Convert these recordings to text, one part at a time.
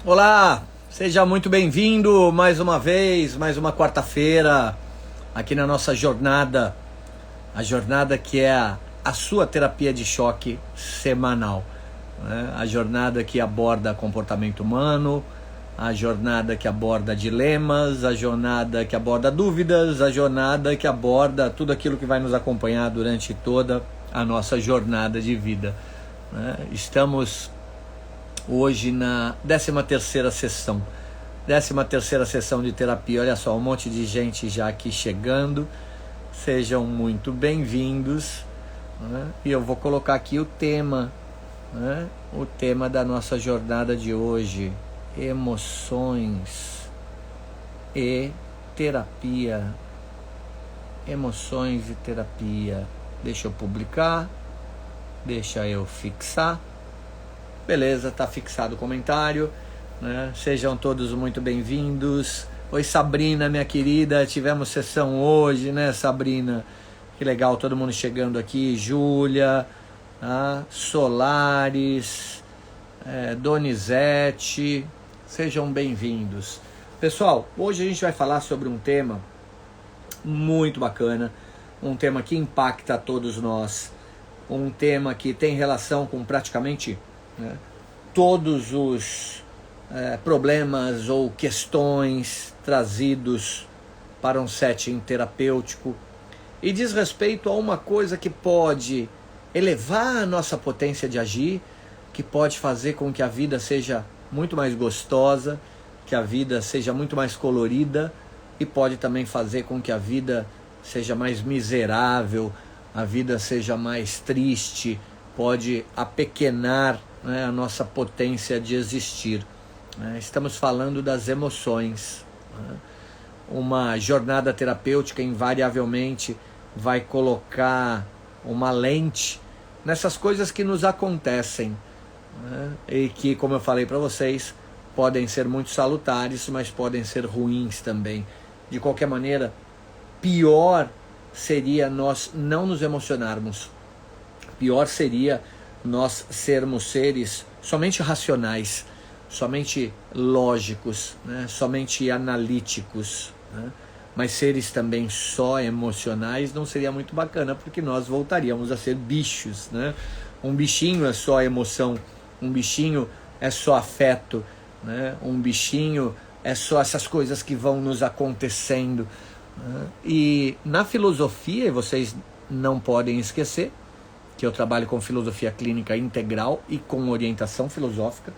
Olá, seja muito bem-vindo mais uma vez, mais uma quarta-feira aqui na nossa jornada, a jornada que é a sua terapia de choque semanal, né? A jornada que aborda comportamento humano, a jornada que aborda dilemas, a jornada que aborda dúvidas, a jornada que aborda tudo aquilo que vai nos acompanhar durante toda a nossa jornada de vida, né? Estamos hoje na 13ª sessão. 13ª sessão de terapia. Olha só, um monte de gente já aqui chegando. Sejam muito bem-vindos, né? E eu vou colocar aqui o tema, né? O tema da nossa jornada de hoje: emoções e terapia. Emoções e terapia. Deixa eu publicar. Deixa eu fixar. Beleza, tá fixado o comentário, né? Sejam todos muito bem-vindos. Oi, Sabrina, minha querida, tivemos sessão hoje, né, Sabrina? Que legal, todo mundo chegando aqui. Júlia, Solares, Donizete, sejam bem-vindos. Pessoal, hoje a gente vai falar sobre um tema muito bacana, um tema que impacta a todos nós, um tema que tem relação com praticamente, né, todos os problemas ou questões trazidos para um setting terapêutico, e diz respeito a uma coisa que pode elevar a nossa potência de agir, que pode fazer com que a vida seja muito mais gostosa, que a vida seja muito mais colorida, e pode também fazer com que a vida seja mais miserável, a vida seja mais triste, pode apequenar, né, a nossa potência de existir, né? Estamos falando das emoções, né? Uma jornada terapêutica invariavelmente vai colocar uma lente nessas coisas que nos acontecem, né? E que, como eu falei para vocês, podem ser muito salutares, mas podem ser ruins também. De qualquer maneira, pior seria nós não nos emocionarmos. Pior seria nós sermos seres somente racionais, somente lógicos, né? Somente analíticos, né? Mas seres também só emocionais não seria muito bacana, porque nós voltaríamos a ser bichos, né? Um bichinho é só emoção, um bichinho é só afeto, né? Um bichinho é só essas coisas que vão nos acontecendo, né? E na filosofia, e vocês não podem esquecer que eu trabalho com filosofia clínica integral e com orientação filosófica.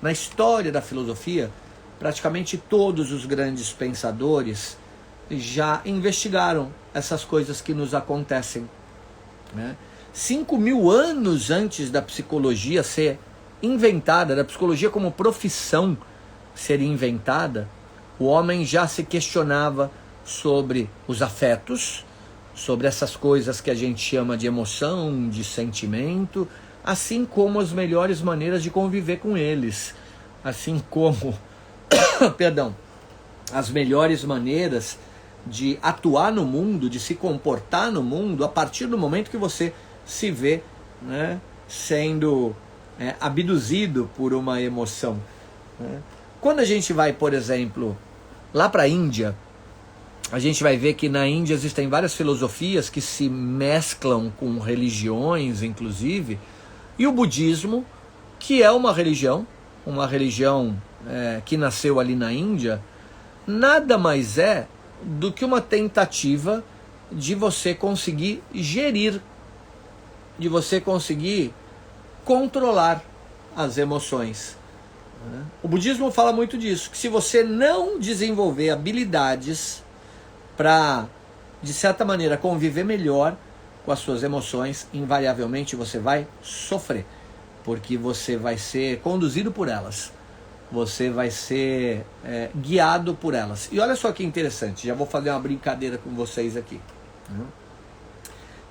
Na história da filosofia, praticamente todos os grandes pensadores já investigaram essas coisas que nos acontecem, né? 5.000 anos antes da psicologia ser inventada, da psicologia como profissão ser inventada, o homem já se questionava sobre os afetos, sobre essas coisas que a gente chama de emoção, de sentimento, assim como as melhores maneiras de conviver com eles, assim como, perdão, as melhores maneiras de atuar no mundo, de se comportar no mundo, a partir do momento que você se vê, né, sendo abduzido por uma emoção, né? Quando a gente vai, por exemplo, lá para a Índia, a gente vai ver que na Índia existem várias filosofias que se mesclam com religiões, inclusive, e o budismo, que é uma religião que nasceu ali na Índia, nada mais é do que uma tentativa de você conseguir gerir, de você conseguir controlar as emoções. O budismo fala muito disso, que se você não desenvolver habilidades para, de certa maneira, conviver melhor com as suas emoções, invariavelmente você vai sofrer, porque você vai ser conduzido por elas, você vai ser guiado por elas. E olha só que interessante, já vou fazer uma brincadeira com vocês aqui.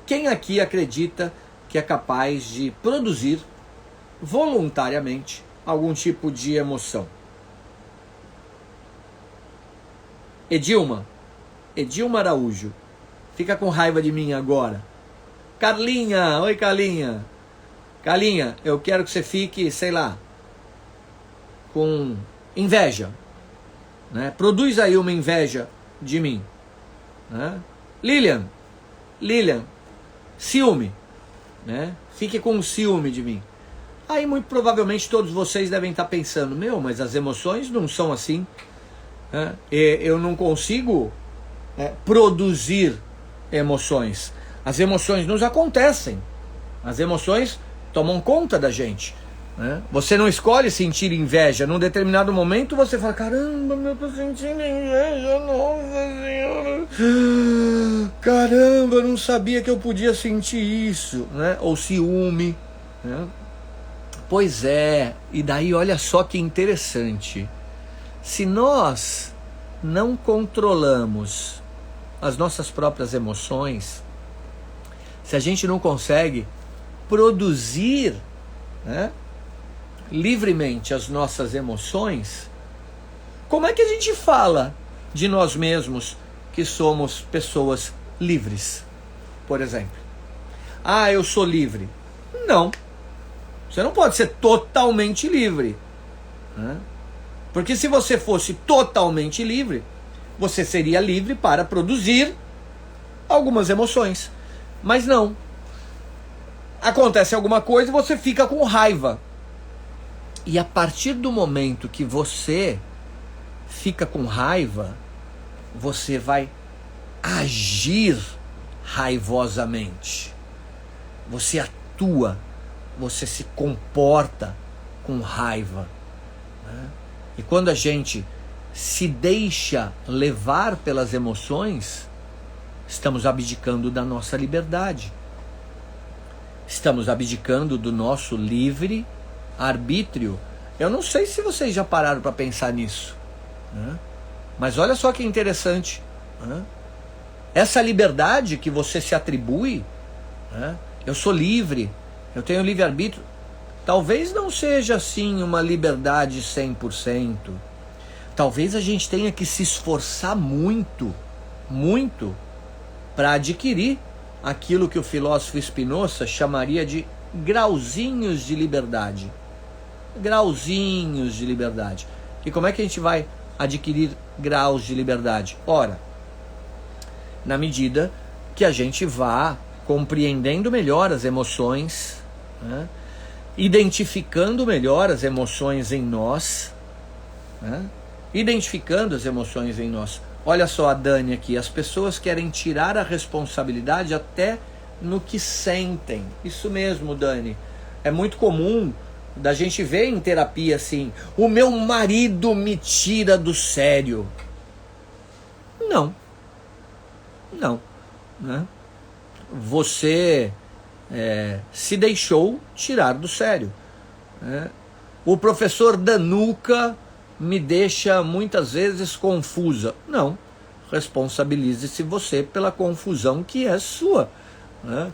Quem aqui acredita que é capaz de produzir voluntariamente algum tipo de emoção? Edilma Araújo, fica com raiva de mim agora. Carlinha, oi Carlinha. Carlinha, eu quero que você fique, sei lá, com Inveja, né? Produz aí uma inveja de mim, né? Lilian, ciúme, né? Fique com ciúme de mim. Aí muito provavelmente todos vocês devem estar pensando, mas as emoções não são assim, né? Eu não consigo produzir emoções. As emoções nos acontecem, as emoções tomam conta da gente, né? Você não escolhe sentir inveja. Num determinado momento você fala, caramba, eu tô sentindo inveja, nossa senhora, caramba, eu não sabia que eu podia sentir isso, né? Ou ciúme, né? Pois é, e daí olha só que interessante, se nós não controlamos as nossas próprias emoções, se a gente não consegue produzir, né, livremente as nossas emoções, como é que a gente fala de nós mesmos que somos pessoas livres, por exemplo? Ah, eu sou livre. Não, você não pode ser totalmente livre, né? Porque se você fosse totalmente livre, você seria livre para produzir algumas emoções. Mas não. Acontece alguma coisa e você fica com raiva. E a partir do momento que você fica com raiva, você vai agir raivosamente. Você atua, você se comporta com raiva, né? E quando a gente se deixa levar pelas emoções, estamos abdicando da nossa liberdade. Estamos abdicando do nosso livre arbítrio. Eu não sei se vocês já pararam para pensar nisso, né? Mas olha só que interessante, né? Essa liberdade que você se atribui, né? Eu sou livre, eu tenho livre arbítrio. Talvez não seja assim uma liberdade 100%. Talvez a gente tenha que se esforçar muito, muito, para adquirir aquilo que o filósofo Spinoza chamaria de grauzinhos de liberdade. Grauzinhos de liberdade. E como é que a gente vai adquirir graus de liberdade? Ora, na medida que a gente vá compreendendo melhor as emoções, né? Identificando melhor as emoções em nós, né? Identificando as emoções em nós. Olha só a Dani aqui, as pessoas querem tirar a responsabilidade até no que sentem. Isso mesmo, Dani. É muito comum da gente ver em terapia assim, o meu marido me tira do sério. Não, né? Você se deixou tirar do sério, né? O professor Danuca me deixa muitas vezes confusa. Não, responsabilize-se você pela confusão que é sua, né?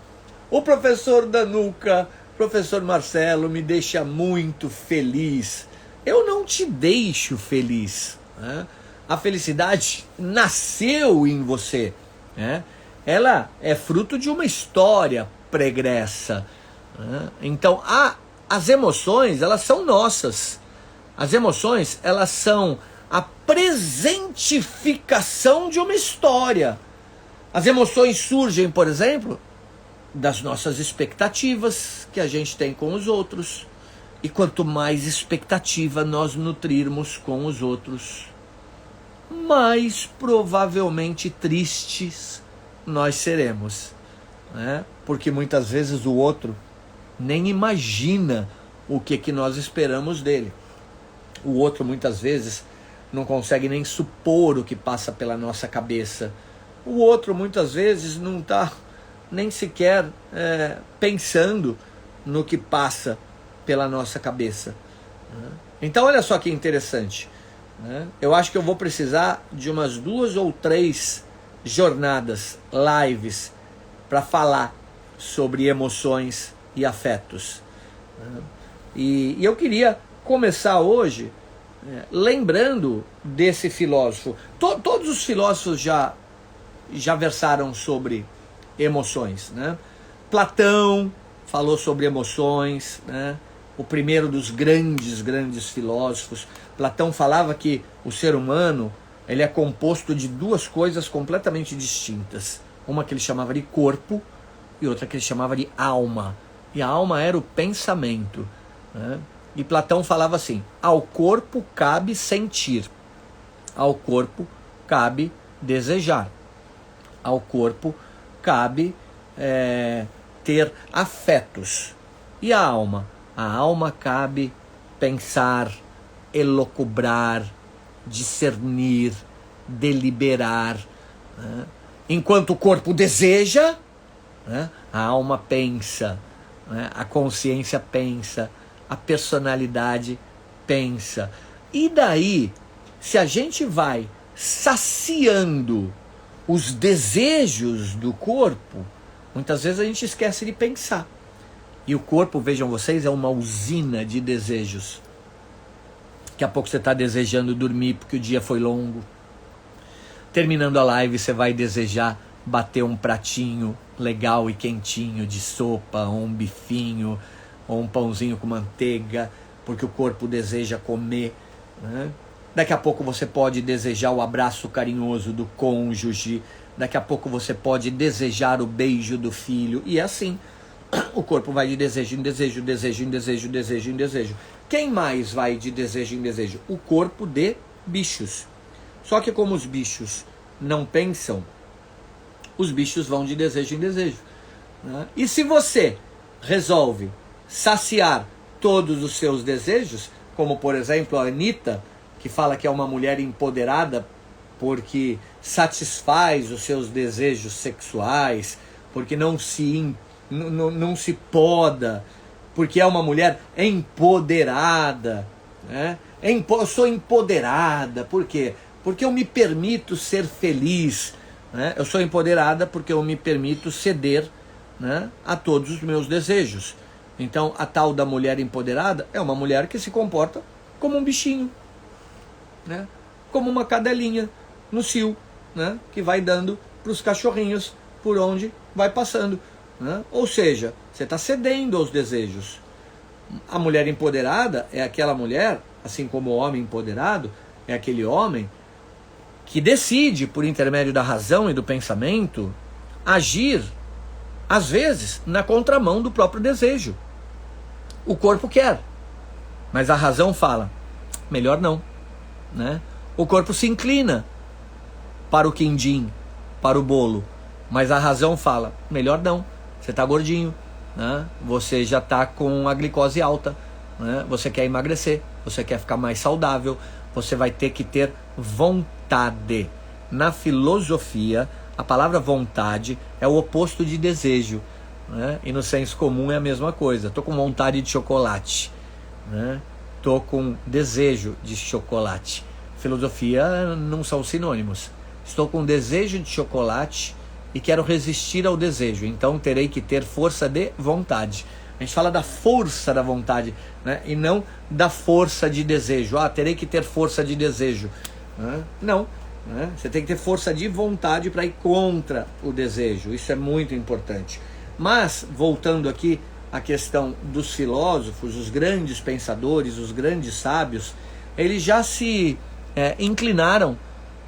O professor Danuca, professor Marcelo, me deixa muito feliz. Eu não te deixo feliz, né? A felicidade nasceu em você, né? Ela é fruto de uma história pregressa, né? Então, as emoções, elas são nossas. As emoções, elas são a presentificação de uma história. As emoções surgem, por exemplo, das nossas expectativas que a gente tem com os outros. E quanto mais expectativa nós nutrirmos com os outros, mais provavelmente tristes nós seremos, né? Porque muitas vezes o outro nem imagina o que nós esperamos dele. O outro muitas vezes não consegue nem supor o que passa pela nossa cabeça. O outro muitas vezes não está nem sequer pensando no que passa pela nossa cabeça, né? Então olha só que interessante, né? Eu acho que eu vou precisar de umas 2 ou 3 jornadas, lives, para falar sobre emoções e afetos, né? E eu queria começar hoje lembrando desse filósofo. Todos os filósofos já versaram sobre emoções, né? Platão falou sobre emoções, né? o primeiro dos grandes filósofos. Platão falava que o ser humano ele é composto de duas coisas completamente distintas. Uma que ele chamava de corpo e outra que ele chamava de alma. E a alma era o pensamento, né? E Platão falava assim: ao corpo cabe sentir, ao corpo cabe desejar, ao corpo cabe ter afetos. E a alma? A alma cabe pensar, elocubrar, discernir, deliberar, né? Enquanto o corpo deseja, né, a alma pensa, né, a consciência pensa, a personalidade pensa. E daí, se a gente vai saciando os desejos do corpo, muitas vezes a gente esquece de pensar. E o corpo, vejam vocês, é uma usina de desejos. Daqui a pouco você está desejando dormir porque o dia foi longo. Terminando a live, você vai desejar bater um pratinho legal e quentinho de sopa, ou um bifinho, ou um pãozinho com manteiga, porque o corpo deseja comer, né? Daqui a pouco você pode desejar o abraço carinhoso do cônjuge, daqui a pouco você pode desejar o beijo do filho, e assim o corpo vai de desejo em desejo, desejo em desejo, desejo em desejo. Quem mais vai de desejo em desejo? O corpo de bichos. Só que como os bichos não pensam, os bichos vão de desejo em desejo, né? E se você resolve saciar todos os seus desejos, como por exemplo a Anitta, que fala que é uma mulher empoderada porque satisfaz os seus desejos sexuais, porque não se poda, porque é uma mulher empoderada, né? Eu sou empoderada, por quê? Porque eu me permito ser feliz, né? Eu sou empoderada porque eu me permito ceder, né, a todos os meus desejos. Então a tal da mulher empoderada é uma mulher que se comporta como um bichinho, né? Como uma cadelinha no cio, né? Que vai dando para os cachorrinhos por onde vai passando, né? Ou seja, você está cedendo aos desejos. A mulher empoderada é aquela mulher, assim como o homem empoderado é aquele homem que decide, por intermédio da razão e do pensamento, agir, às vezes, na contramão do próprio desejo. O corpo quer, mas a razão fala, melhor não, né? O corpo se inclina para o quindim, para o bolo, mas a razão fala, melhor não, você está gordinho, né? Você já está com a glicose alta, né? Você quer emagrecer, você quer ficar mais saudável, você vai ter que ter vontade. Na filosofia, a palavra vontade é o oposto de desejo, né? E no senso comum é a mesma coisa. Estou com vontade de chocolate, né? Estou com desejo de chocolate. Filosofia não são sinônimos. Estou com desejo de chocolate e quero resistir ao desejo, então terei que ter força de vontade. A gente fala da força da vontade, né? E não da força de desejo. Terei que ter força de desejo, né? Não, né? Você tem que ter força de vontade para ir contra o desejo. Isso é muito importante. Mas, voltando aqui à questão dos filósofos, os grandes pensadores, os grandes sábios, eles já se inclinaram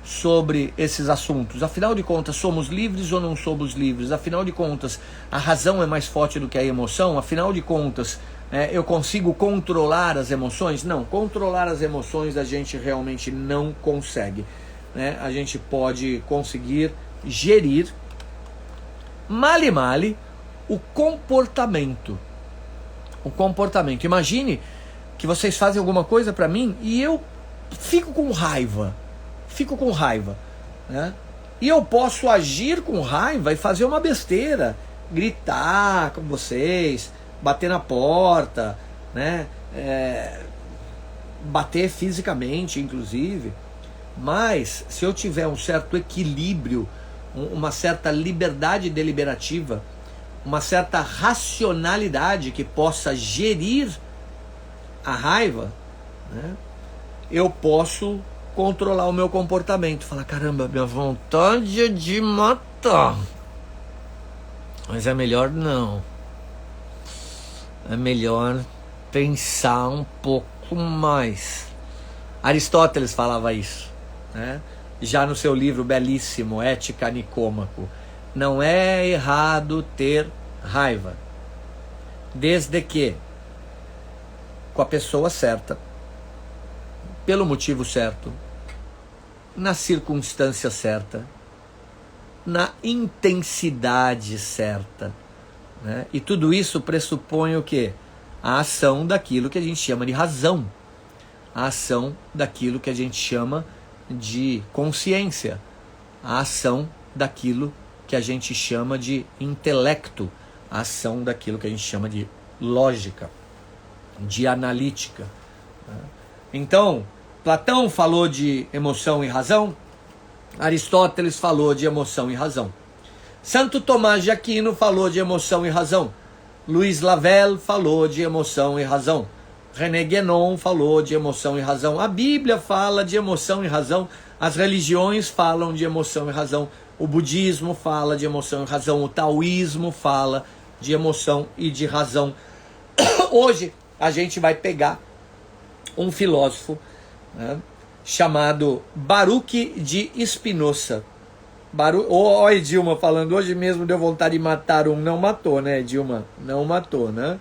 sobre esses assuntos. Afinal de contas, somos livres ou não somos livres? Afinal de contas, a razão é mais forte do que a emoção? Afinal de contas, eu consigo controlar as emoções? Não, controlar as emoções a gente realmente não consegue, né? A gente pode conseguir gerir, male o comportamento. O comportamento. Imagine que vocês fazem alguma coisa para mim e eu fico com raiva, né? E eu posso agir com raiva e fazer uma besteira, gritar com vocês, bater na porta, né? Bater fisicamente, inclusive. Mas se eu tiver um certo equilíbrio, uma certa liberdade deliberativa, uma certa racionalidade que possa gerir a raiva, né, eu posso controlar o meu comportamento. Falar, caramba, minha vontade é de matar, mas é melhor não. É melhor pensar um pouco mais. Aristóteles falava isso, né? Já no seu livro belíssimo, Ética Nicômaco. Não é errado ter raiva, desde que com a pessoa certa, pelo motivo certo, na circunstância certa, na intensidade certa, né? E tudo isso pressupõe o quê? A ação daquilo que a gente chama de razão, a ação daquilo que a gente chama de consciência, a ação daquilo que a gente chama de intelecto, a ação daquilo que a gente chama de lógica, de analítica. Então, Platão falou de emoção e razão, Aristóteles falou de emoção e razão. Santo Tomás de Aquino falou de emoção e razão. Louis Lavelle falou de emoção e razão. René Guénon falou de emoção e razão. A Bíblia fala de emoção e razão. As religiões falam de emoção e razão. O budismo fala de emoção e razão. O taoísmo fala de emoção e de razão. Hoje a gente vai pegar um filósofo, né, chamado Baruch de Spinoza. Olha, Dilma falando, hoje mesmo deu vontade de matar um, não matou, né, Dilma? Não matou, né?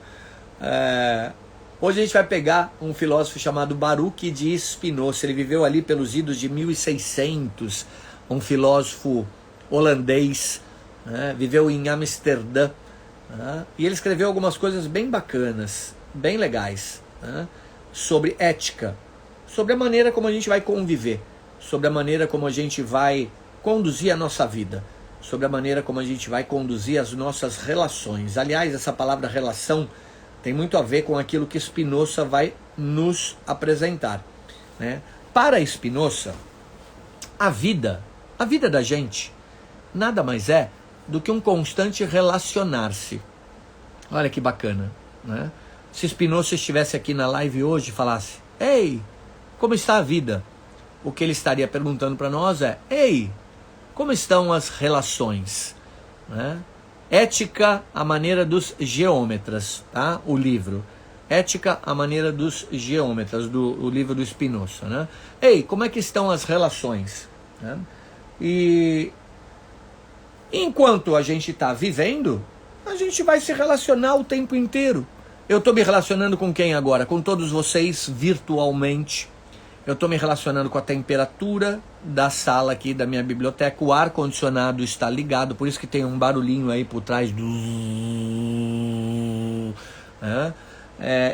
Hoje a gente vai pegar um filósofo chamado Baruch de Spinoza. Ele viveu ali pelos idos de 1600, um filósofo holandês, né? Viveu em Amsterdã, né? E ele escreveu algumas coisas bem bacanas, bem legais, né? Sobre ética, sobre a maneira como a gente vai conviver, sobre a maneira como a gente vai conduzir a nossa vida, sobre a maneira como a gente vai conduzir as nossas relações. Aliás, essa palavra relação tem muito a ver com aquilo que Spinoza vai nos apresentar, né? Para Spinoza, a vida da gente nada mais é do que um constante relacionar-se. Olha que bacana, né? Se Spinoza estivesse aqui na live hoje e falasse: ei, como está a vida? O que ele estaria perguntando para nós é: ei, como estão as relações? Né? Ética, a maneira dos geômetras, tá? O livro. Ética, a maneira dos geômetras, o livro do Spinoza, né? Ei, como é que estão as relações? Né? E enquanto a gente está vivendo, a gente vai se relacionar o tempo inteiro. Eu estou me relacionando com quem agora? Com todos vocês virtualmente. Eu estou me relacionando com a temperatura da sala aqui da minha biblioteca. O ar-condicionado está ligado, por isso que tem um barulhinho aí por trás do...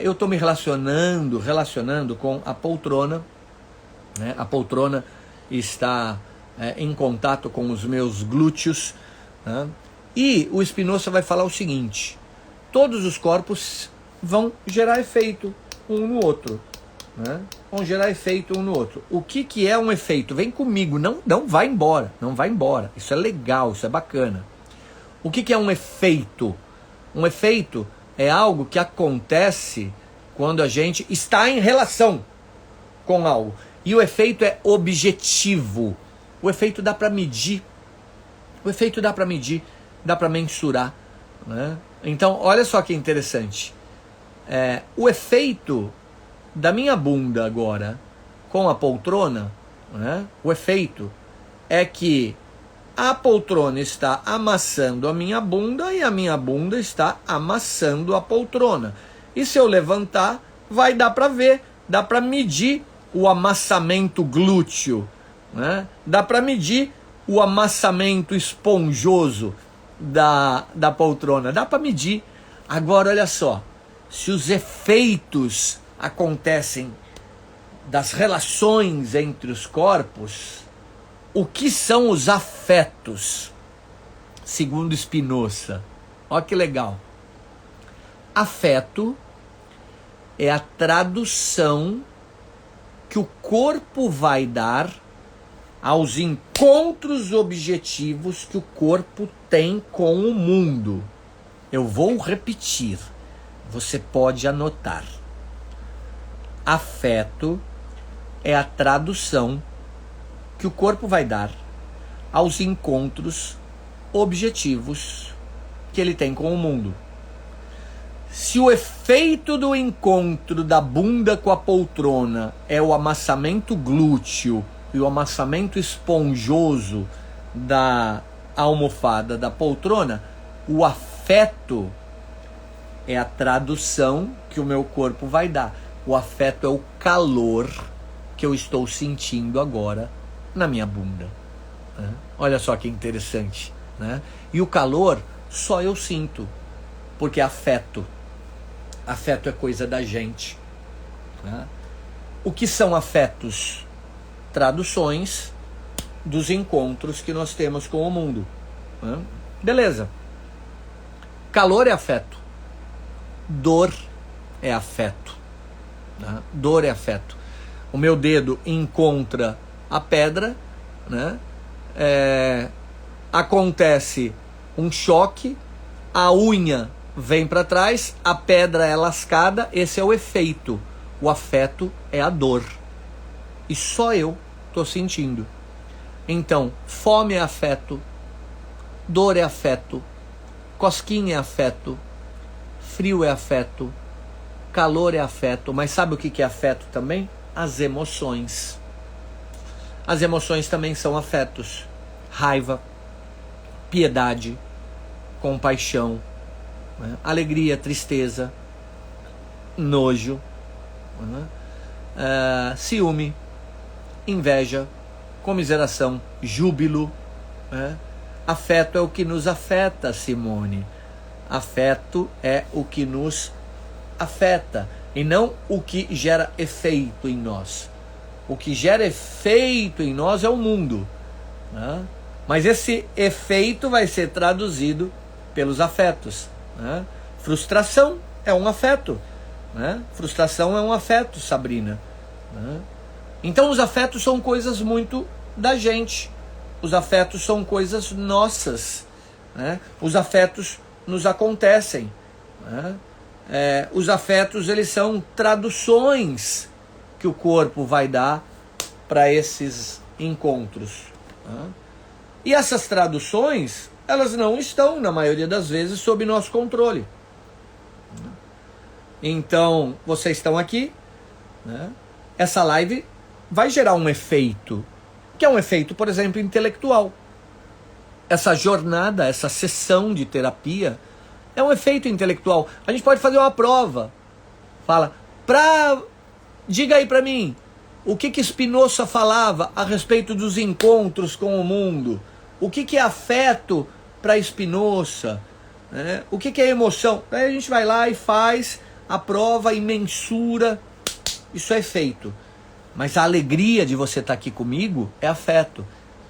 eu estou me relacionando com a poltrona, né? A poltrona está em contato com os meus glúteos, né? E o Spinoza vai falar o seguinte: todos os corpos vão gerar efeito um no outro, né? Vão gerar efeito um no outro. O que é um efeito? Vem comigo, não vai embora, não vai embora. Isso é legal, isso é bacana. O que é um efeito? Um efeito é algo que acontece quando a gente está em relação com algo. E o efeito é objetivo. O efeito dá para medir. O efeito dá para medir, dá para mensurar, né? Então, olha só que interessante. O efeito da minha bunda agora com a poltrona, né? O efeito é que a poltrona está amassando a minha bunda e a minha bunda está amassando a poltrona. E se eu levantar, vai dar para ver, dá para medir o amassamento glúteo, né? Dá para medir o amassamento esponjoso da poltrona, dá para medir. Agora olha só, se os efeitos acontecem das relações entre os corpos, o que são os afetos? Segundo Spinoza, olha que legal. Afeto é a tradução que o corpo vai dar aos encontros objetivos que o corpo tem com o mundo. Eu vou repetir, você pode anotar. Afeto é a tradução que o corpo vai dar aos encontros objetivos que ele tem com o mundo. Se o efeito do encontro da bunda com a poltrona é o amassamento glúteo e o amassamento esponjoso da almofada da poltrona, o afeto é a tradução que o meu corpo vai dar. O afeto é o calor que eu estou sentindo agora na minha bunda. Né? Olha só que interessante. Né? E o calor só eu sinto, porque afeto é coisa da gente. Né? O que são afetos? Traduções dos encontros que nós temos com o mundo. Né? Beleza. Calor é afeto. Dor é afeto. Né? Dor é afeto. O meu dedo encontra a pedra, né? Acontece um choque, a unha vem para trás, a pedra é lascada, esse é o efeito. O afeto é a dor. E só eu estou sentindo. Então, fome é afeto, dor é afeto, cosquinha é afeto, frio é afeto, calor é afeto. Mas sabe o que é afeto também? As emoções. As emoções também são afetos. Raiva, piedade, compaixão, né? Alegria, tristeza, nojo, né? Ciúme, inveja, comiseração, júbilo. Né? Afeto é o que nos afeta, Simone. Afeto é o que nos afeta e não o que gera efeito em nós. O que gera efeito em nós é o mundo, né? Mas esse efeito vai ser traduzido pelos afetos. Né? Frustração é um afeto. Né? Frustração é um afeto, Sabrina. Né? Então os afetos são coisas muito da gente. Os afetos são coisas nossas. Né? Os afetos nos acontecem. Né? Os afetos, eles são traduções que o corpo vai dar para esses encontros. Né? E essas traduções, elas não estão, na maioria das vezes, sob nosso controle. Então, vocês estão aqui, né? Essa live vai gerar um efeito, que é um efeito, por exemplo, intelectual. Essa jornada, essa sessão de terapia, é um efeito intelectual. A gente pode fazer uma prova. Fala, diga aí para mim, o que Spinoza falava a respeito dos encontros com o mundo? O que é afeto para Spinoza? Né? O que é emoção? Aí a gente vai lá e faz a prova e mensura. Isso é efeito. Mas a alegria de você estar aqui comigo é afeto.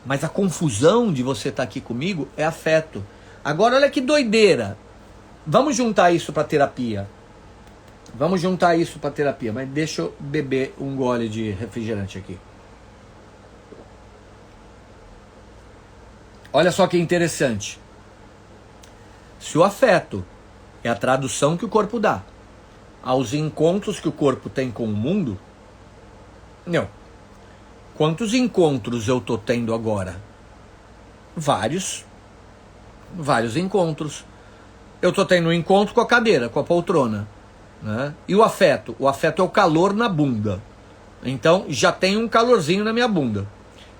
Mas a confusão de você estar aqui comigo é afeto. Agora olha que doideira. Vamos juntar isso para terapia. Vamos juntar isso para terapia. Mas deixa eu beber um gole de refrigerante aqui. Olha só que interessante. Se o afeto é a tradução que o corpo dá aos encontros que o corpo tem com o mundo, não. Quantos encontros eu estou tendo agora? Vários encontros. Eu estou tendo um encontro com a cadeira, com a poltrona. Né? E o afeto? O afeto é o calor na bunda. Então já tem um calorzinho na minha bunda.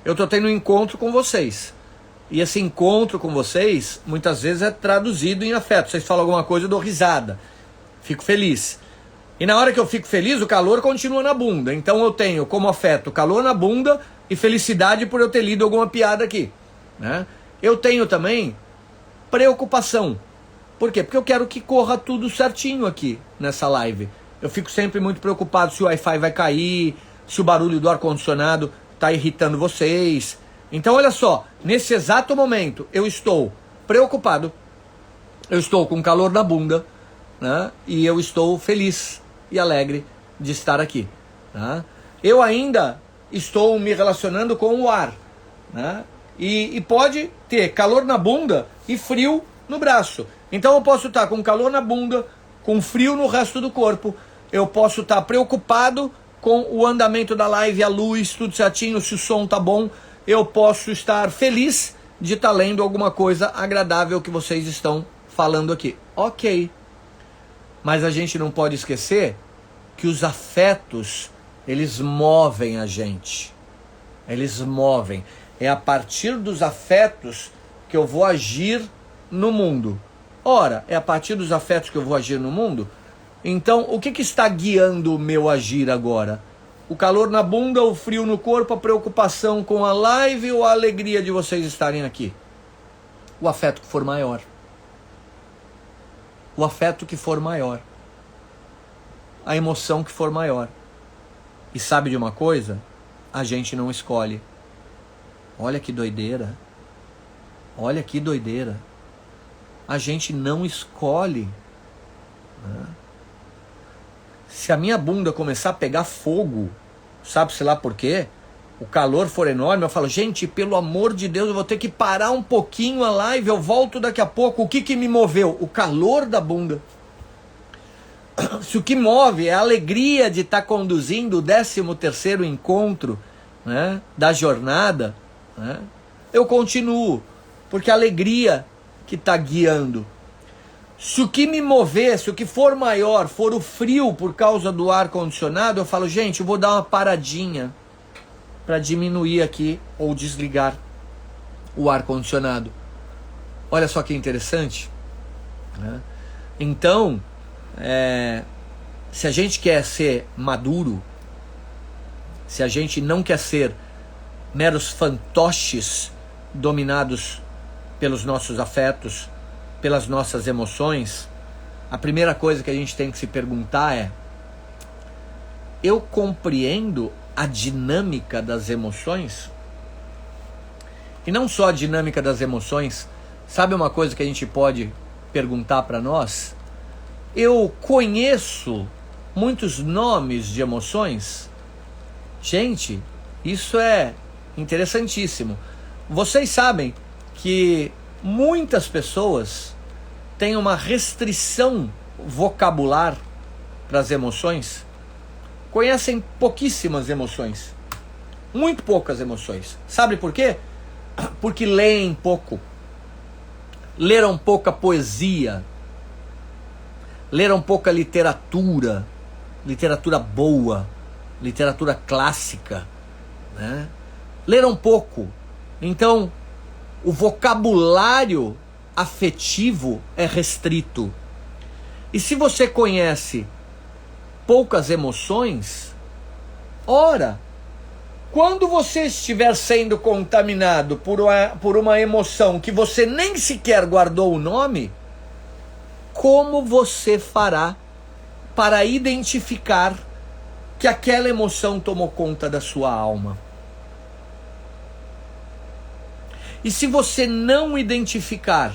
Eu estou tendo um encontro com vocês. E esse encontro com vocês, muitas vezes é traduzido em afeto. Vocês falam alguma coisa, eu dou risada. Fico feliz. E na hora que eu fico feliz, o calor continua na bunda. Então eu tenho como afeto calor na bunda e felicidade por eu ter lido alguma piada aqui. Né? Eu tenho também preocupação. Por quê? Porque eu quero que corra tudo certinho aqui nessa live. Eu fico sempre muito preocupado se o Wi-Fi vai cair, se o barulho do ar-condicionado está irritando vocês. Então olha só, nesse exato momento eu estou preocupado, eu estou com calor na bunda, né? E eu estou feliz e alegre de estar aqui. Né? Eu ainda estou me relacionando com o ar. Né? E pode ter calor na bunda e frio no braço. Então eu posso estar com calor na bunda, com frio no resto do corpo. Eu posso estar preocupado com o andamento da live, a luz, tudo certinho, se o som tá bom. Eu posso estar feliz de estar lendo alguma coisa agradável que vocês estão falando aqui. Ok. Mas a gente não pode esquecer que os afetos, eles movem a gente. Eles movem. É a partir dos afetos que eu vou agir no mundo. Ora, é a partir dos afetos que eu vou agir no mundo? Então, o que está guiando o meu agir agora? O calor na bunda, o frio no corpo, a preocupação com a live ou a alegria de vocês estarem aqui? O afeto que for maior. O afeto que for maior. A emoção que for maior. E sabe de uma coisa? A gente não escolhe. Olha que doideira. Olha que doideira. A gente não escolhe. Se a minha bunda começar a pegar fogo, sabe-se lá por quê? O calor for enorme, eu falo, gente, pelo amor de Deus, eu vou ter que parar um pouquinho a live, eu volto daqui a pouco. O que me moveu? O calor da bunda. Se o que move é a alegria de estar conduzindo o 13º encontro, né, da jornada, né, eu continuo, porque a alegria que está guiando. Se o que me mover, se o que for maior, for o frio por causa do ar-condicionado, eu falo, gente, eu vou dar uma paradinha para diminuir aqui ou desligar o ar-condicionado. Olha só que interessante, né? Então, se a gente quer ser maduro, se a gente não quer ser meros fantoches dominados pelos nossos afetos, pelas nossas emoções, a primeira coisa que a gente tem que se perguntar é: eu compreendo a dinâmica das emoções? E não só a dinâmica das emoções, sabe uma coisa que a gente pode perguntar para nós? Eu conheço muitos nomes de emoções? Gente, isso é interessantíssimo. Vocês sabem que muitas pessoas têm uma restrição vocabular para as emoções? Conhecem pouquíssimas emoções. Muito poucas emoções. Sabe por quê? Porque leem pouco. Leram pouca poesia. Leram pouca literatura. Literatura boa. Literatura clássica. Né? Leram pouco. Então, o vocabulário afetivo é restrito. E se você conhece poucas emoções, ora, quando você estiver sendo contaminado por uma emoção que você nem sequer guardou o nome, como você fará para identificar que aquela emoção tomou conta da sua alma? E se você não identificar,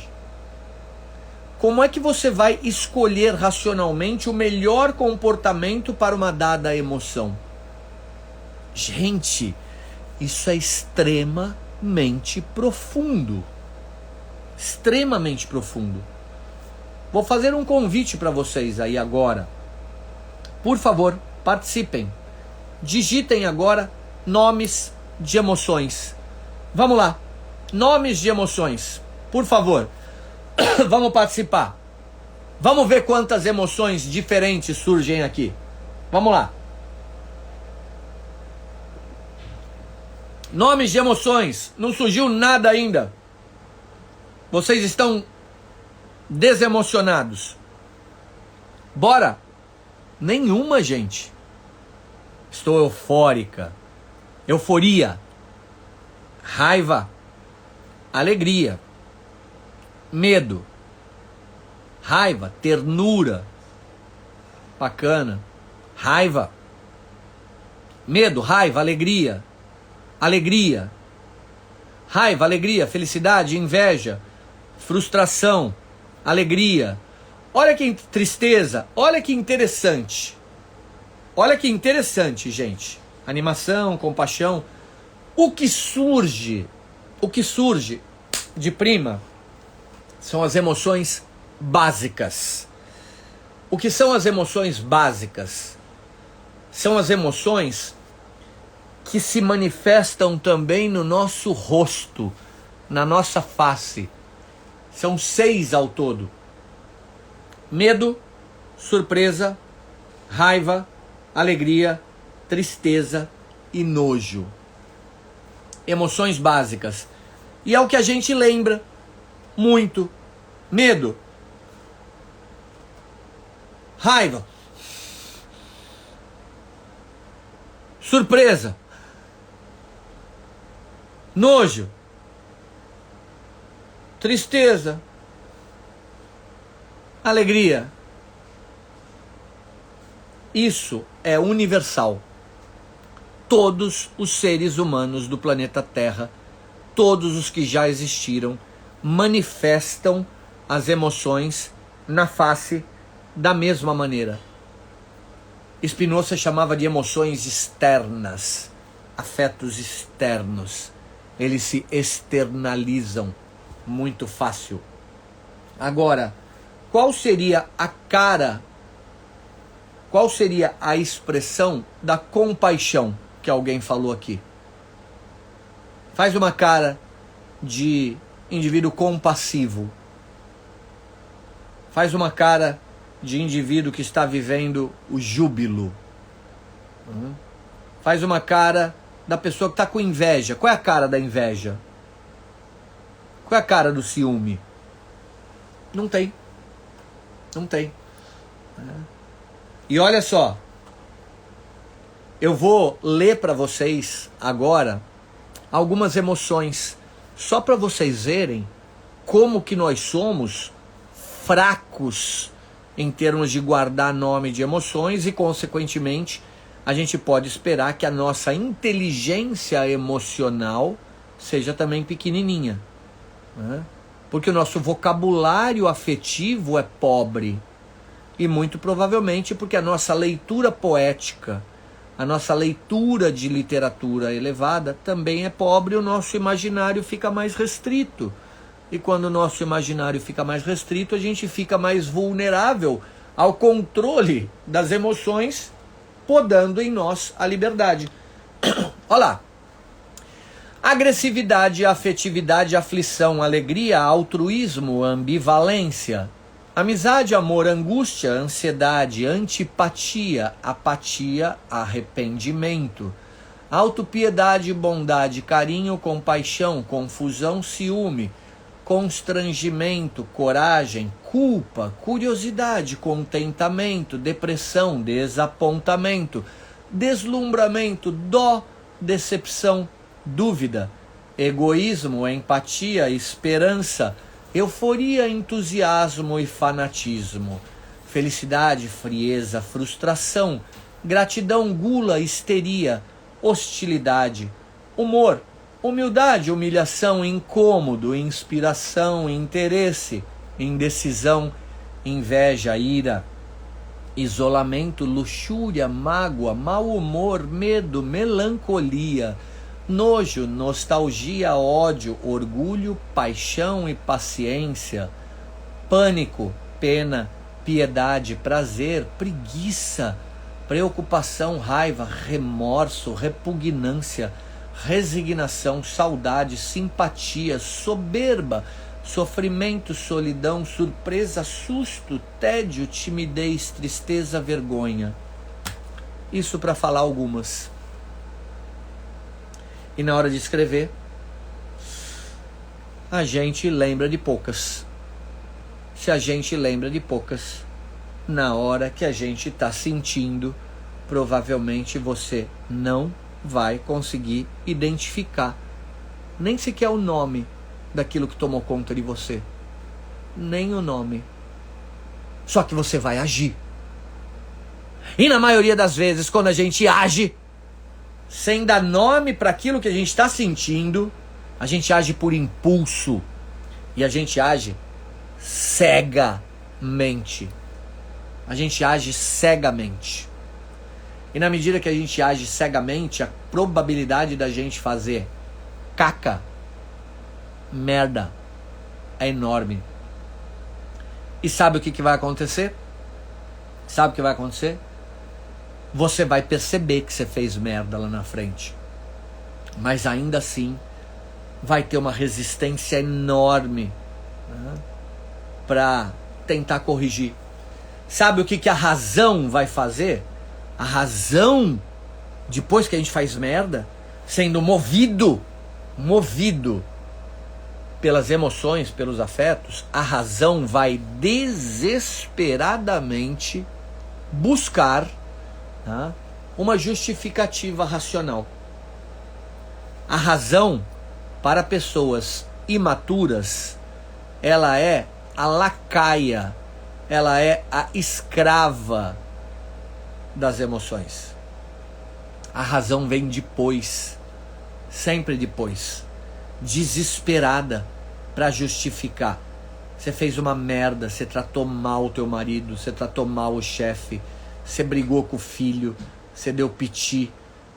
como é que você vai escolher racionalmente o melhor comportamento para uma dada emoção? Gente, isso é extremamente profundo. Extremamente profundo. Vou fazer um convite para vocês aí agora. Por favor, participem. Digitem agora nomes de emoções. Vamos lá. Nomes de emoções. Por favor. Vamos participar. Vamos ver quantas emoções diferentes surgem aqui. Vamos lá. Nomes de emoções. Não surgiu nada ainda. Vocês estão desemocionados. Bora. Nenhuma, gente. Estou eufórica. Euforia. Raiva. Alegria. Medo. Raiva. Ternura. Bacana. Raiva. Medo, raiva, alegria. Alegria. Raiva, alegria, felicidade, inveja, frustração, alegria. Olha que tristeza, olha que interessante. Olha que interessante, gente. Animação, compaixão. O que surge de prima são as emoções básicas. O que são as emoções básicas? São as emoções que se manifestam também no nosso rosto, na nossa face. São 6 ao todo. Medo, surpresa, raiva, alegria, tristeza e nojo. Emoções básicas. E é o que a gente lembra muito. Medo, raiva, surpresa, nojo, tristeza, alegria. Isso é universal. Todos os seres humanos do planeta Terra, todos os que já existiram, manifestam as emoções na face da mesma maneira. Spinoza chamava de emoções externas, afetos externos. Eles se externalizam muito fácil. Agora, qual seria a expressão da compaixão que alguém falou aqui? Faz uma cara de indivíduo compassivo. Faz uma cara de indivíduo que está vivendo o júbilo. Faz uma cara da pessoa que está com inveja. Qual é a cara da inveja? Qual é a cara do ciúme? Não tem. Não tem. E olha só. Eu vou ler para vocês agora algumas emoções, só para vocês verem como que nós somos fracos em termos de guardar nome de emoções e, consequentemente, a gente pode esperar que a nossa inteligência emocional seja também pequenininha, né? Porque o nosso vocabulário afetivo é pobre e muito provavelmente porque a nossa leitura poética, a nossa leitura de literatura elevada também é pobre e o nosso imaginário fica mais restrito. E quando o nosso imaginário fica mais restrito, a gente fica mais vulnerável ao controle das emoções, podando em nós a liberdade. Olha lá. Agressividade, afetividade, aflição, alegria, altruísmo, ambivalência, amizade, amor, angústia, ansiedade, antipatia, apatia, arrependimento, autopiedade, bondade, carinho, compaixão, confusão, ciúme, constrangimento, coragem, culpa, curiosidade, contentamento, depressão, desapontamento, deslumbramento, dó, decepção, dúvida, egoísmo, empatia, esperança, euforia, entusiasmo e fanatismo, felicidade, frieza, frustração, gratidão, gula, histeria, hostilidade, humor, humildade, humilhação, incômodo, inspiração, interesse, indecisão, inveja, ira, isolamento, luxúria, mágoa, mau humor, medo, melancolia, nojo, nostalgia, ódio, orgulho, paixão e paciência, pânico, pena, piedade, prazer, preguiça, preocupação, raiva, remorso, repugnância, resignação, saudade, simpatia, soberba, sofrimento, solidão, surpresa, susto, tédio, timidez, tristeza, vergonha. Isso para falar algumas. E na hora de escrever, a gente lembra de poucas. Se a gente lembra de poucas, na hora que a gente está sentindo, provavelmente você não vai conseguir identificar nem sequer o nome daquilo que tomou conta de você. Nem o nome. Só que você vai agir. E na maioria das vezes, quando a gente age sem dar nome para aquilo que a gente está sentindo, a gente age por impulso. E a gente age cegamente. A gente age cegamente. E na medida que a gente age cegamente, a probabilidade da gente fazer caca, merda, é enorme. E sabe o que vai acontecer? Sabe o que vai acontecer? Você vai perceber que você fez merda lá na frente. Mas ainda assim, vai ter uma resistência enorme, né, para tentar corrigir. Sabe o que a razão vai fazer? A razão, depois que a gente faz merda, sendo movido pelas emoções, pelos afetos, a razão vai desesperadamente buscar, tá, uma justificativa racional. A razão, para pessoas imaturas, ela é a lacaia, ela é a escrava das emoções. A razão vem depois, sempre depois, desesperada para justificar. Você fez uma merda, você tratou mal o teu marido, você tratou mal o chefe, você brigou com o filho, você deu piti,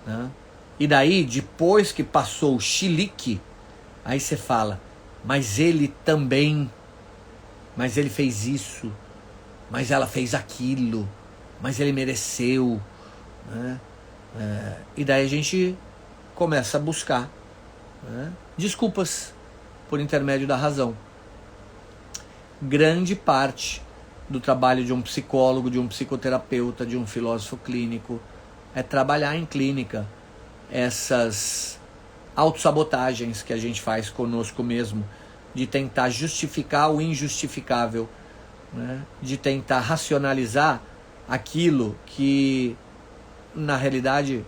né? E daí, depois que passou o chilique, aí você fala, mas ele também, mas ele fez isso, mas ela fez aquilo, mas ele mereceu, né? E daí a gente começa a buscar, né, desculpas por intermédio da razão. Grande parte do trabalho de um psicólogo, de um psicoterapeuta, de um filósofo clínico é trabalhar em clínica essas autossabotagens que a gente faz conosco mesmo, de tentar justificar o injustificável, né? De tentar racionalizar aquilo que na realidade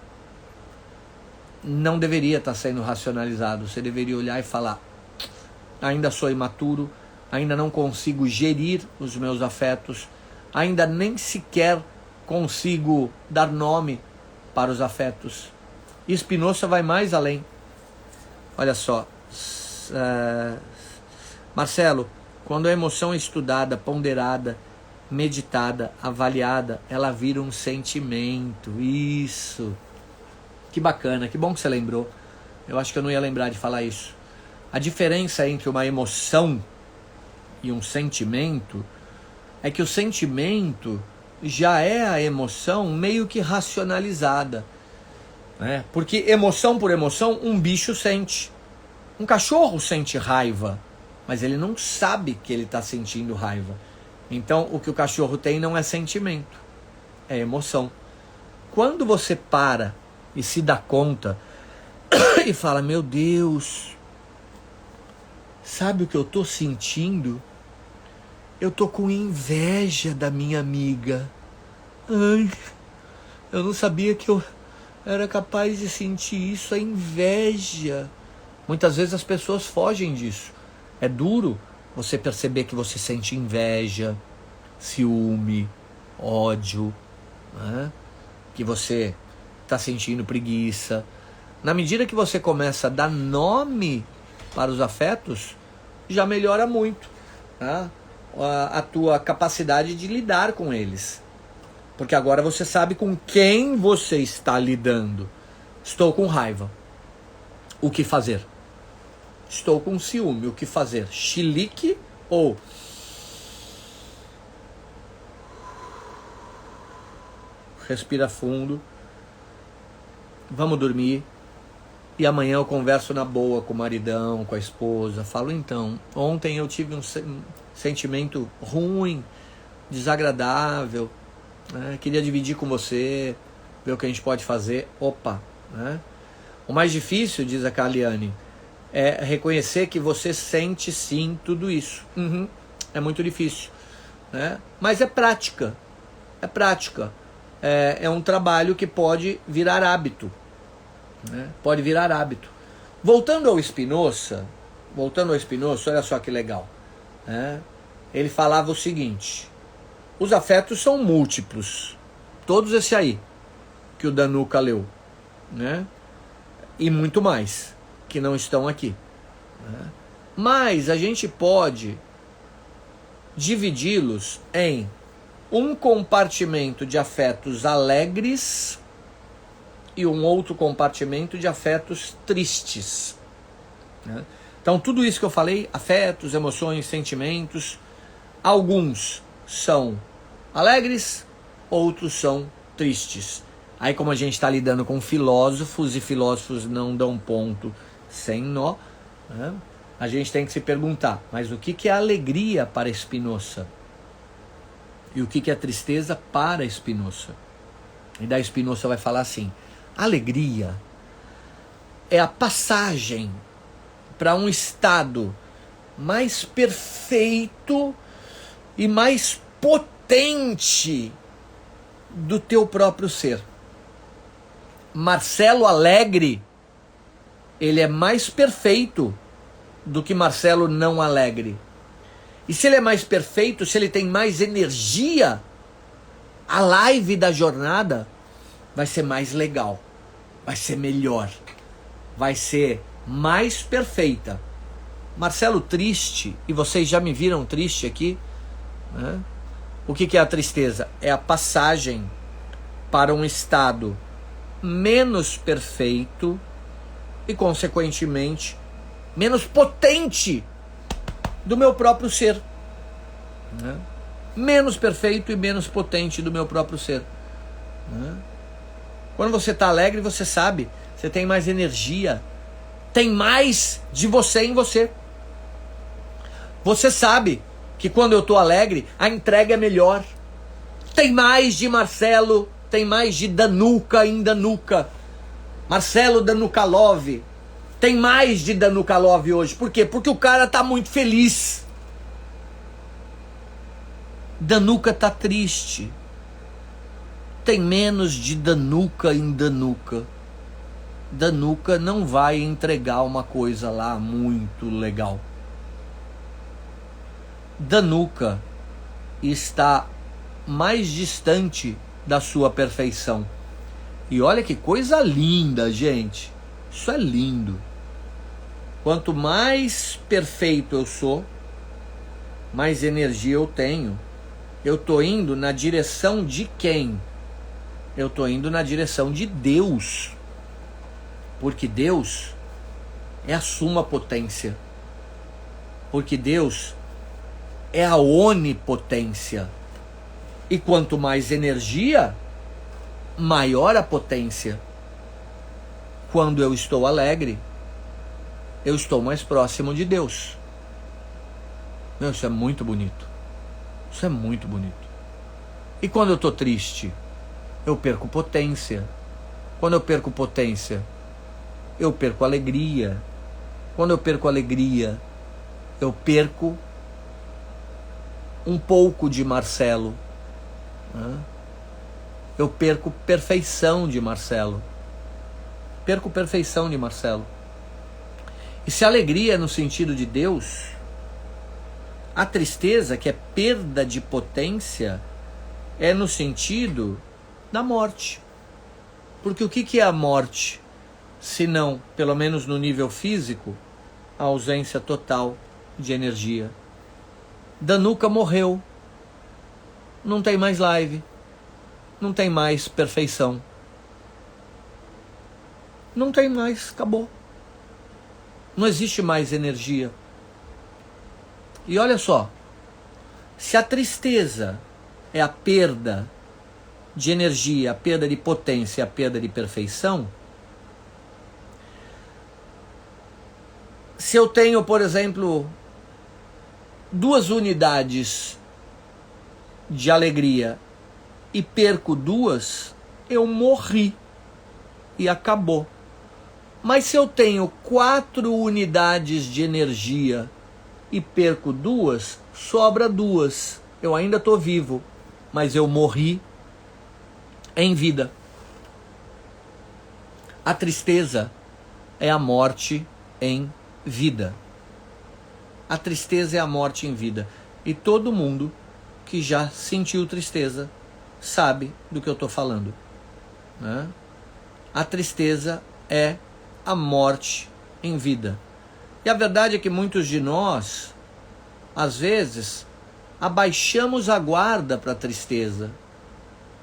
não deveria estar sendo racionalizado. Você deveria olhar e falar, ainda sou imaturo, ainda não consigo gerir os meus afetos, ainda nem sequer consigo dar nome para os afetos. E Spinoza vai mais além. Olha só, Marcelo, quando a emoção é estudada, ponderada, meditada, avaliada, ela vira um sentimento. Isso. Que bacana, que bom que você lembrou. Eu acho que eu não ia lembrar de falar isso. A diferença entre uma emoção e um sentimento é que o sentimento já é a emoção meio que racionalizada, né? Porque emoção por emoção, um bicho sente. Um cachorro sente raiva, mas ele não sabe que ele está sentindo raiva. Então, o que o cachorro tem não é sentimento, é emoção. Quando você para e se dá conta e fala, meu Deus, sabe o que eu estou sentindo? Eu estou com inveja da minha amiga. Ai, eu não sabia que eu era capaz de sentir isso, a inveja. Muitas vezes as pessoas fogem disso. É duro você perceber que você sente inveja, ciúme, ódio, né? Que você está sentindo preguiça. Na medida que você começa a dar nome para os afetos, já melhora muito, né, a tua capacidade de lidar com eles. Porque agora você sabe com quem você está lidando. Estou com raiva. O que fazer? Estou com ciúme. O que fazer? Chilique ou... Respira fundo. Vamos dormir. E amanhã eu converso na boa com o maridão, com a esposa. Falo, então, ontem eu tive um sentimento ruim, desagradável, né? Queria dividir com você, ver o que a gente pode fazer. Opa, né? O mais difícil, diz a Kaliane, é reconhecer que você sente sim tudo isso. É muito difícil, né? Mas é prática. É prática. É um trabalho que pode virar hábito, né? Pode virar hábito. Voltando ao Spinoza, olha só que legal, né? Ele falava o seguinte: os afetos são múltiplos, todos esse aí que o Danuka leu, né? E muito mais que não estão aqui, né? Mas a gente pode dividi-los em um compartimento de afetos alegres e um outro compartimento de afetos tristes, né? Então tudo isso que eu falei, afetos, emoções, sentimentos, alguns são alegres, outros são tristes. Aí, como a gente está lidando com filósofos e filósofos não dão ponto sem nó, né? A gente tem que se perguntar, mas o que é alegria para Spinoza? E o que é tristeza para Spinoza? E daí Spinoza vai falar assim: alegria é a passagem para um estado mais perfeito e mais potente do teu próprio ser. Marcelo alegre, ele é mais perfeito do que Marcelo não alegre. E se ele é mais perfeito, se ele tem mais energia, a live da jornada vai ser mais legal, vai ser melhor, vai ser mais perfeita. Marcelo triste, e vocês já me viram triste aqui, né? O que é a tristeza? É a passagem para um estado menos perfeito e, consequentemente, menos potente do meu próprio ser, né? Menos perfeito e menos potente do meu próprio ser, né? Quando você está alegre, você sabe, você tem mais energia, tem mais de você em você. Você sabe que quando eu estou alegre, a entrega é melhor. Tem mais de Marcelo, tem mais de Danuka em Danuka. Marcelo Danukalov. Tem mais de Danukalov hoje. Por quê? Porque o cara tá muito feliz. Danuka tá triste. Tem menos de Danuka em Danuka. Danuka não vai entregar uma coisa lá muito legal. Danuka está mais distante da sua perfeição. E olha que coisa linda, gente. Isso é lindo. Quanto mais perfeito eu sou, mais energia eu tenho. Eu estou indo na direção de quem? Eu estou indo na direção de Deus. Porque Deus é a suma potência. Porque Deus é a onipotência. E quanto mais energia, maior a potência. Quando eu estou alegre, eu estou mais próximo de Deus. Meu, isso é muito bonito. Isso é muito bonito. E quando eu estou triste, eu perco potência. Quando eu perco potência, eu perco alegria. Quando eu perco alegria, eu perco um pouco de Marcelo. Eu perco perfeição de Marcelo. Perco perfeição de Marcelo. E se a alegria é no sentido de Deus, a tristeza, que é perda de potência, é no sentido da morte. Porque o que é a morte? Se não, pelo menos no nível físico, a ausência total de energia. Danuka morreu. Não tem mais live. Não tem mais perfeição. Não tem mais, acabou. Não existe mais energia. E olha só, se a tristeza é a perda de energia, a perda de potência, a perda de perfeição, se eu tenho, por exemplo, 2 unidades de alegria e perco 2, eu morri e acabou. Mas se eu tenho 4 unidades de energia e perco 2, sobra 2. Eu ainda estou vivo, mas eu morri em vida. A tristeza é a morte em vida. A tristeza é a morte em vida. E todo mundo que já sentiu tristeza sabe do que eu estou falando, né? A tristeza é a morte em vida. E a verdade é que muitos de nós, às vezes, abaixamos a guarda para a tristeza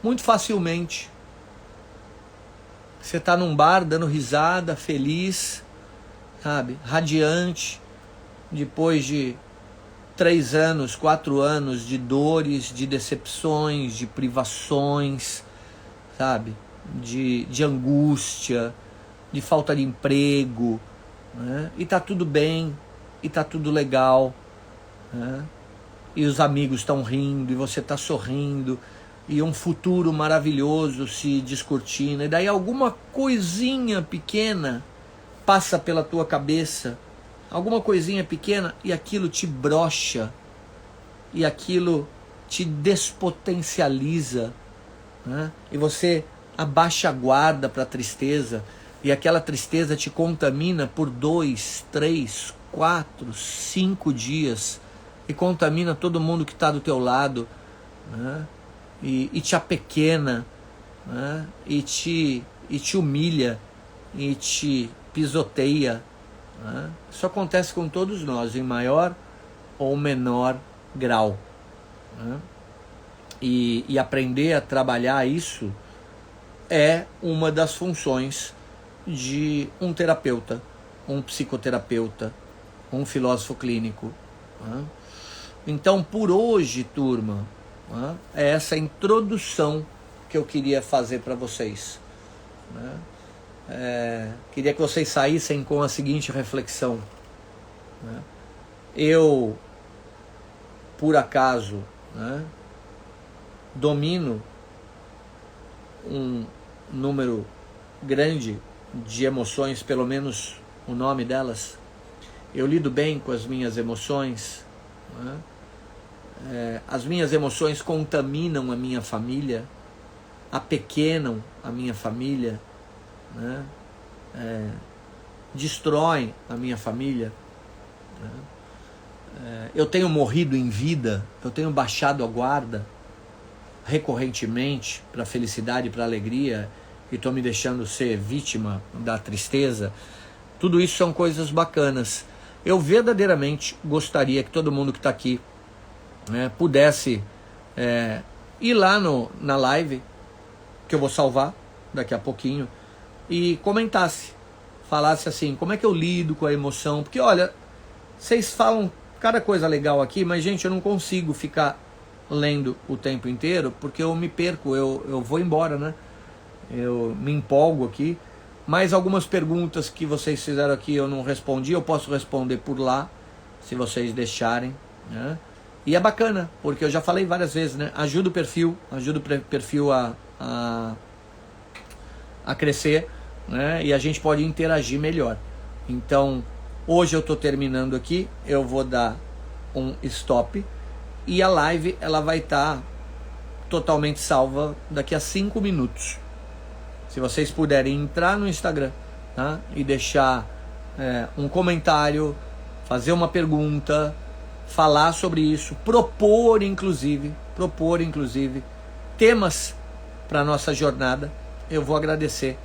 muito facilmente. Você está num bar dando risada, feliz, sabe, radiante, depois de 3 anos, 4 anos de dores, de decepções, de privações, sabe, de angústia, de falta de emprego, né? E tá tudo bem, e tá tudo legal, né? e os amigos estão rindo, e você está sorrindo, e um futuro maravilhoso se descortina, e daí alguma coisinha pequena passa pela tua cabeça, alguma coisinha pequena, e aquilo te brocha, e aquilo te despotencializa, né? E você abaixa a guarda para a tristeza, e aquela tristeza te contamina por 2, 3, 4, 5 dias, e contamina todo mundo que está do teu lado, né? E te apequena, né? e te humilha, e te pisoteia, né? Isso acontece com todos nós, em maior ou menor grau, né? E aprender a trabalhar isso é uma das funções de um terapeuta, um psicoterapeuta, um filósofo clínico, né? Então, por hoje, turma, né, é essa introdução que eu queria fazer para vocês, né? Queria que vocês saíssem com a seguinte reflexão, né? Eu, por acaso, né, domino um número grande de emoções, pelo menos o nome delas. Eu lido bem com as minhas emoções, né? As minhas emoções contaminam a minha família, apequenam a minha família, né? Destroem a minha família, né? Eu tenho morrido em vida, eu tenho baixado a guarda recorrentemente para a felicidade e para a alegria, e estou me deixando ser vítima da tristeza. Tudo isso são coisas bacanas. Eu verdadeiramente gostaria que todo mundo que está aqui, né, pudesse ir lá na live, que eu vou salvar daqui a pouquinho, e comentasse, falasse assim, como é que eu lido com a emoção, porque olha, vocês falam cada coisa legal aqui, mas gente, eu não consigo ficar lendo o tempo inteiro, porque eu me perco, eu vou embora, né? Eu me empolgo aqui, mas algumas perguntas que vocês fizeram aqui eu não respondi, eu posso responder por lá, se vocês deixarem, né? E é bacana, porque eu já falei várias vezes, né? Ajuda o perfil a crescer, né? E a gente pode interagir melhor. Então, hoje eu estou terminando aqui, eu vou dar um stop, e a live ela vai estar totalmente salva daqui a 5 minutos. Se vocês puderem entrar no Instagram, tá? E deixar um comentário, fazer uma pergunta, falar sobre isso, propor inclusive temas para a nossa jornada, eu vou agradecer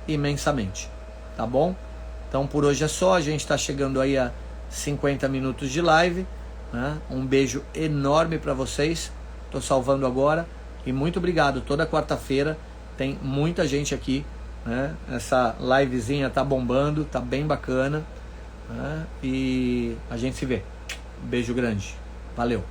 imensamente, tá bom? Então por hoje é só, a gente está chegando aí a 50 minutos de live, né? Um beijo enorme para vocês, estou salvando agora, e muito obrigado. Toda quarta-feira tem muita gente aqui, né? Essa livezinha tá bombando, tá bem bacana, né? E a gente se vê. Beijo grande, valeu.